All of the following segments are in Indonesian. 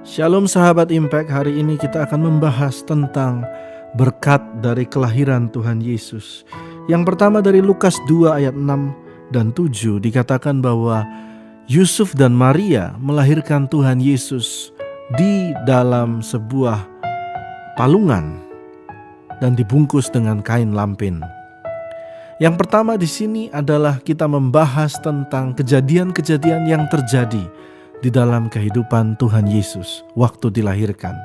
Shalom sahabat Impact, hari ini kita akan membahas tentang berkat dari kelahiran Tuhan Yesus. Yang pertama dari Lukas 2 ayat 6 dan 7 dikatakan bahwa Yusuf dan Maria melahirkan Tuhan Yesus di dalam sebuah palungan dan dibungkus dengan kain lampin. Yang pertama di sini adalah kita membahas tentang kejadian-kejadian yang terjadi di dalam kehidupan Tuhan Yesus waktu dilahirkan.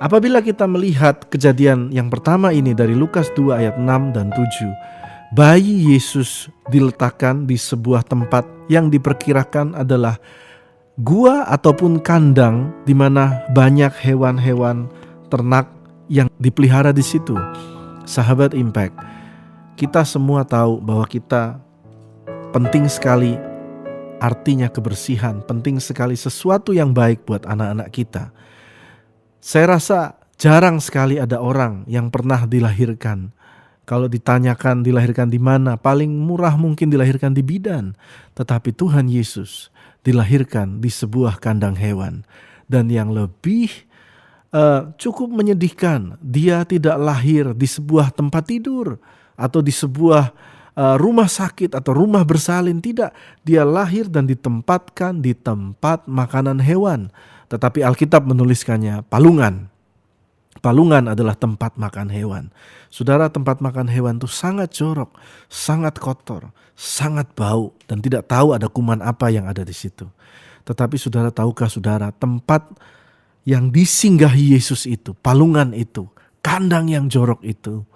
Apabila kita melihat kejadian yang pertama ini dari Lukas 2 ayat 6 dan 7, bayi Yesus diletakkan di sebuah tempat yang diperkirakan adalah gua ataupun kandang di mana banyak hewan-hewan ternak yang dipelihara di situ. Sahabat Impact, kita semua tahu bahwa kita penting sekali artinya kebersihan, penting sekali sesuatu yang baik buat anak-anak kita. Saya rasa jarang sekali ada orang yang pernah dilahirkan. Kalau ditanyakan dilahirkan di mana, paling murah mungkin dilahirkan di bidan. Tetapi Tuhan Yesus dilahirkan di sebuah kandang hewan. Dan yang lebih cukup menyedihkan, dia tidak lahir di sebuah tempat tidur atau di sebuah rumah sakit atau rumah bersalin. Tidak, dia lahir dan ditempatkan di tempat makanan hewan. Tetapi Alkitab menuliskannya palungan. Palungan adalah tempat makan hewan. Saudara, tempat makan hewan itu sangat jorok, sangat kotor, sangat bau, dan tidak tahu ada kuman apa yang ada di situ. Tetapi saudara, tahukah saudara, tempat yang disinggahi Yesus itu, palungan itu, kandang yang jorok itu,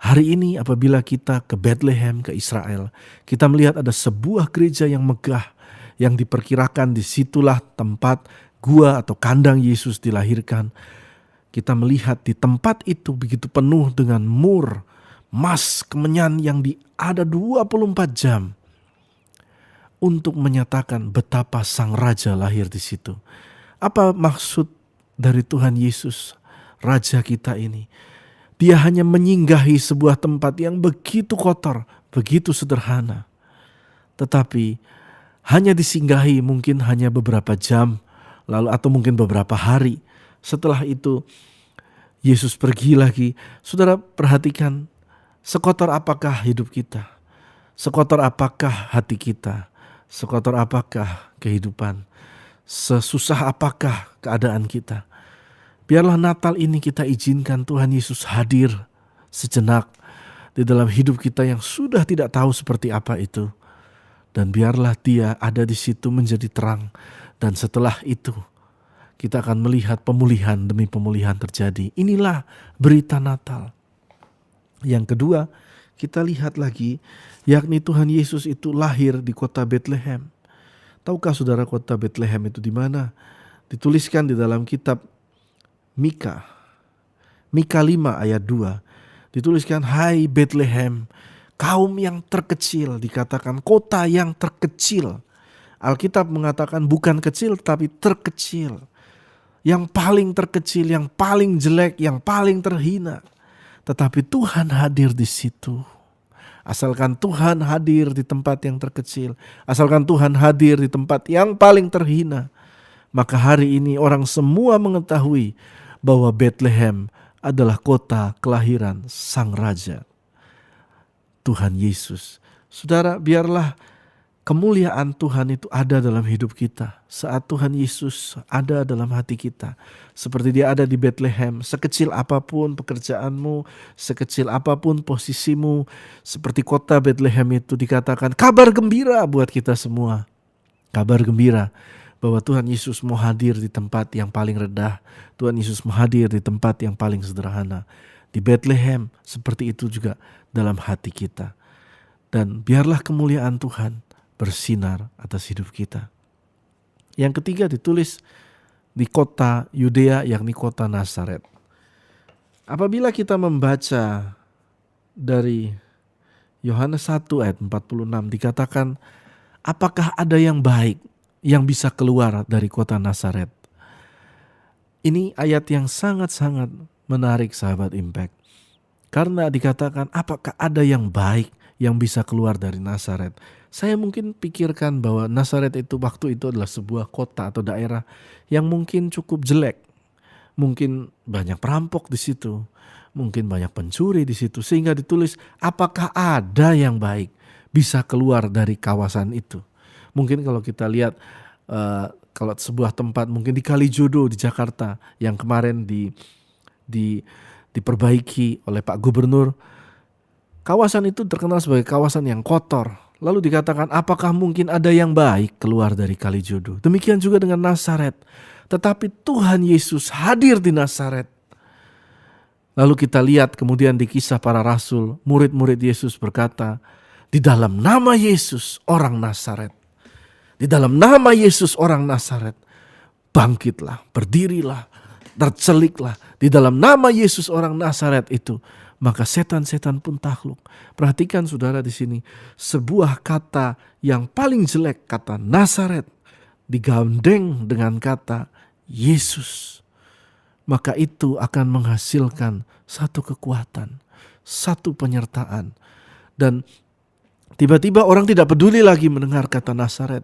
hari ini apabila kita ke Bethlehem, ke Israel, kita melihat ada sebuah gereja yang megah yang diperkirakan disitulah tempat gua atau kandang Yesus dilahirkan. Kita melihat di tempat itu begitu penuh dengan mur, emas, kemenyan yang ada 24 jam untuk menyatakan betapa sang raja lahir di situ. Apa maksud dari Tuhan Yesus, raja kita ini? Dia hanya menyinggahi sebuah tempat yang begitu kotor, begitu sederhana. Tetapi hanya disinggahi mungkin hanya beberapa jam, lalu atau mungkin beberapa hari. Setelah itu Yesus pergi lagi. Saudara, perhatikan, sekotor apakah hidup kita? Sekotor apakah hati kita? Sekotor apakah kehidupan? Sesusah apakah keadaan kita? Biarlah Natal ini kita izinkan Tuhan Yesus hadir sejenak di dalam hidup kita yang sudah tidak tahu seperti apa itu. Dan biarlah dia ada di situ menjadi terang. Dan setelah itu kita akan melihat pemulihan demi pemulihan terjadi. Inilah berita Natal. Yang kedua, kita lihat lagi, yakni Tuhan Yesus itu lahir di kota Bethlehem. Tahukah saudara kota Bethlehem itu di mana? Dituliskan di dalam kitab Mika 5 ayat 2 dituliskan, hai Bethlehem, kaum yang terkecil, dikatakan kota yang terkecil. Alkitab mengatakan bukan kecil tapi terkecil, yang paling terkecil, yang paling jelek, yang paling terhina. Tetapi Tuhan hadir di situ. Asalkan Tuhan hadir di tempat yang terkecil, asalkan Tuhan hadir di tempat yang paling terhina, maka hari ini orang semua mengetahui bahwa Bethlehem adalah kota kelahiran Sang Raja, Tuhan Yesus. Saudara, biarlah kemuliaan Tuhan itu ada dalam hidup kita. Saat Tuhan Yesus ada dalam hati kita, seperti dia ada di Bethlehem, sekecil apapun pekerjaanmu, sekecil apapun posisimu, seperti kota Bethlehem itu dikatakan kabar gembira buat kita semua. Kabar gembira bahwa Tuhan Yesus mau hadir di tempat yang paling rendah. Tuhan Yesus mau hadir di tempat yang paling sederhana. Di Bethlehem, seperti itu juga dalam hati kita. Dan biarlah kemuliaan Tuhan bersinar atas hidup kita. Yang ketiga ditulis di kota Yudea, yakni kota Nazaret. Apabila kita membaca dari Yohanes 1 ayat 46 dikatakan, apakah ada yang baik yang bisa keluar dari kota Nazaret? Ini ayat yang sangat-sangat menarik sahabat Impact. Karena dikatakan apakah ada yang baik yang bisa keluar dari Nazaret? Saya mungkin pikirkan bahwa Nazaret itu waktu itu adalah sebuah kota atau daerah yang mungkin cukup jelek. Mungkin banyak perampok di situ, mungkin banyak pencuri di situ, sehingga ditulis apakah ada yang baik bisa keluar dari kawasan itu. Mungkin kalau kita lihat kalau sebuah tempat mungkin di Kalijodo di Jakarta yang kemarin diperbaiki oleh Pak Gubernur, kawasan itu terkenal sebagai kawasan yang kotor. Lalu dikatakan apakah mungkin ada yang baik keluar dari Kalijodo. Demikian juga dengan Nazaret. Tetapi Tuhan Yesus hadir di Nazaret. Lalu kita lihat kemudian di Kisah Para Rasul, murid-murid Yesus berkata, di dalam nama Yesus orang Nazaret. Di dalam nama Yesus orang Nazaret, bangkitlah, berdirilah, terceliklah. Di dalam nama Yesus orang Nazaret itu, maka setan-setan pun takluk. Perhatikan saudara di sini, sebuah kata yang paling jelek, kata Nazaret, digandeng dengan kata Yesus. Maka itu akan menghasilkan satu kekuatan, satu penyertaan. Dan tiba-tiba orang tidak peduli lagi mendengar kata Nazaret.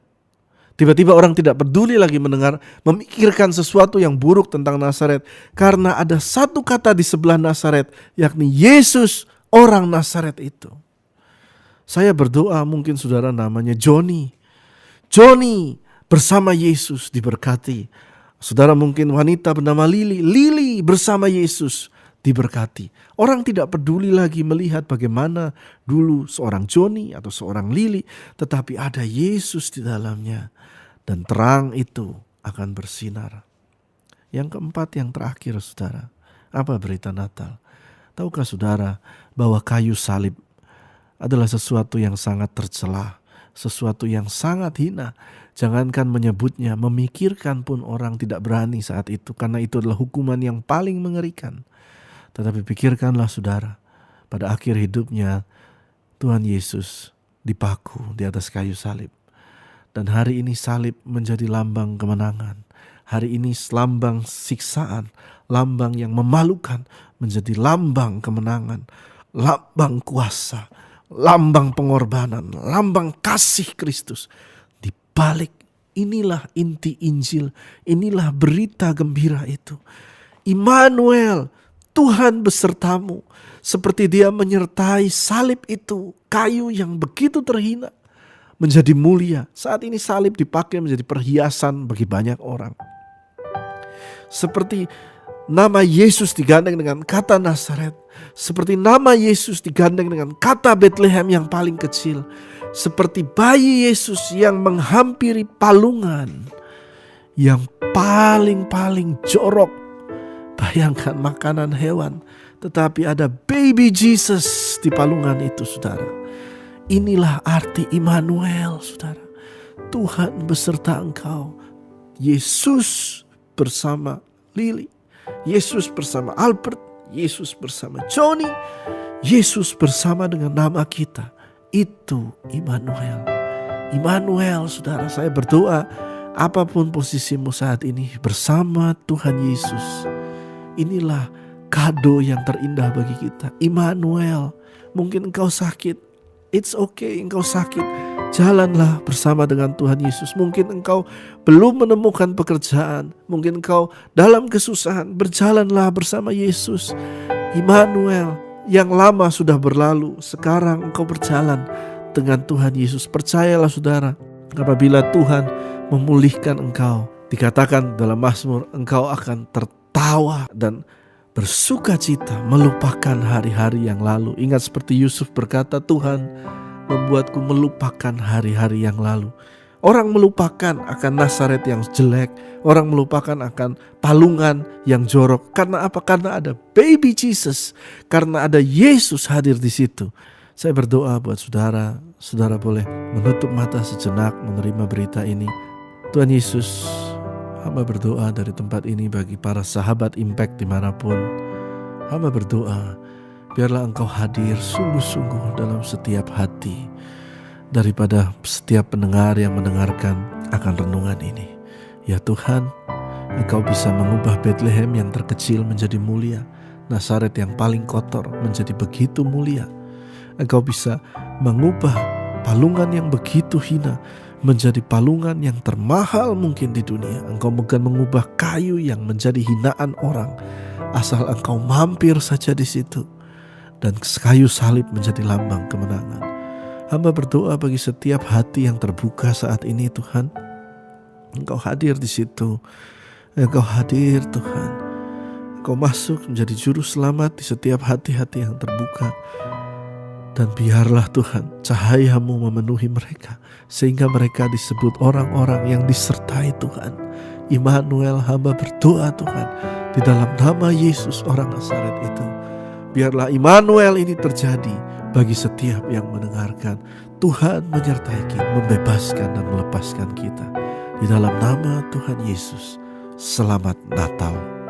Tiba-tiba orang tidak peduli lagi memikirkan sesuatu yang buruk tentang Nazaret. Karena ada satu kata di sebelah Nazaret, yakni Yesus orang Nazaret itu. Saya berdoa, mungkin saudara namanya Joni. Joni bersama Yesus diberkati. Saudara mungkin wanita bernama Lili. Lili bersama Yesus diberkati. Orang tidak peduli lagi melihat bagaimana dulu seorang Joni atau seorang Lili, tetapi ada Yesus di dalamnya. Dan terang itu akan bersinar. Yang keempat, yang terakhir saudara, apa berita Natal? Tahukah saudara bahwa kayu salib adalah sesuatu yang sangat tercela, sesuatu yang sangat hina. Jangankan menyebutnya, memikirkan pun orang tidak berani saat itu, karena itu adalah hukuman yang paling mengerikan. Tetapi pikirkanlah saudara, pada akhir hidupnya Tuhan Yesus dipaku di atas kayu salib. Dan hari ini salib menjadi lambang kemenangan. Hari ini lambang siksaan, lambang yang memalukan menjadi lambang kemenangan, lambang kuasa, lambang pengorbanan, lambang kasih Kristus. Di balik inilah inti Injil, inilah berita gembira itu. Immanuel, Tuhan besertamu. Seperti dia menyertai salib itu, kayu yang begitu terhina, menjadi mulia. Saat ini salib dipakai menjadi perhiasan bagi banyak orang. Seperti nama Yesus digandeng dengan kata Nazaret. Seperti nama Yesus digandeng dengan kata Bethlehem yang paling kecil. Seperti bayi Yesus yang menghampiri palungan yang paling jorok. Bayangkan makanan hewan, tetapi ada baby Jesus di palungan itu saudara. Inilah arti Immanuel saudara. Tuhan beserta engkau. Yesus bersama Lili, Yesus bersama Albert, Yesus bersama Johnny, Yesus bersama dengan nama kita. Itu Immanuel. Immanuel saudara, saya berdoa apapun posisimu saat ini bersama Tuhan Yesus. Inilah kado yang terindah bagi kita. Immanuel. Mungkin engkau sakit, it's okay, engkau sakit, jalanlah bersama dengan Tuhan Yesus. Mungkin engkau belum menemukan pekerjaan, mungkin engkau dalam kesusahan, berjalanlah bersama Yesus. Immanuel, yang lama sudah berlalu, sekarang engkau berjalan dengan Tuhan Yesus. Percayalah saudara, apabila Tuhan memulihkan engkau, dikatakan dalam Mazmur, engkau akan tertawa dan bersukacita, melupakan hari-hari yang lalu. Ingat seperti Yusuf berkata, Tuhan membuatku melupakan hari-hari yang lalu. Orang melupakan akan Nazaret yang jelek, orang melupakan akan palungan yang jorok. Karena apa? Karena ada baby Jesus, karena ada Yesus hadir di situ. Saya berdoa buat saudara, saudara boleh menutup mata sejenak menerima berita ini. Tuhan Yesus, hamba berdoa dari tempat ini bagi para sahabat Impact dimanapun. Hamba berdoa, biarlah engkau hadir sungguh-sungguh dalam setiap hati, daripada setiap pendengar yang mendengarkan akan renungan ini. Ya Tuhan, engkau bisa mengubah Bethlehem yang terkecil menjadi mulia, Nazaret yang paling kotor menjadi begitu mulia. Engkau bisa mengubah palungan yang begitu hina menjadi palungan yang termahal mungkin di dunia. Engkau bukan mengubah kayu yang menjadi hinaan orang, asal Engkau mampir saja di situ, dan kayu salib menjadi lambang kemenangan. Hamba berdoa bagi setiap hati yang terbuka saat ini Tuhan. Engkau hadir di situ. Engkau hadir Tuhan. Engkau masuk menjadi juru selamat di setiap hati-hati yang terbuka. Dan biarlah Tuhan cahaya-Mu memenuhi mereka, sehingga mereka disebut orang-orang yang disertai Tuhan. Immanuel, hamba berdoa Tuhan, di dalam nama Yesus orang Nazaret itu. Biarlah Immanuel ini terjadi bagi setiap yang mendengarkan. Tuhan menyertai kita, membebaskan dan melepaskan kita. Di dalam nama Tuhan Yesus, selamat Natal.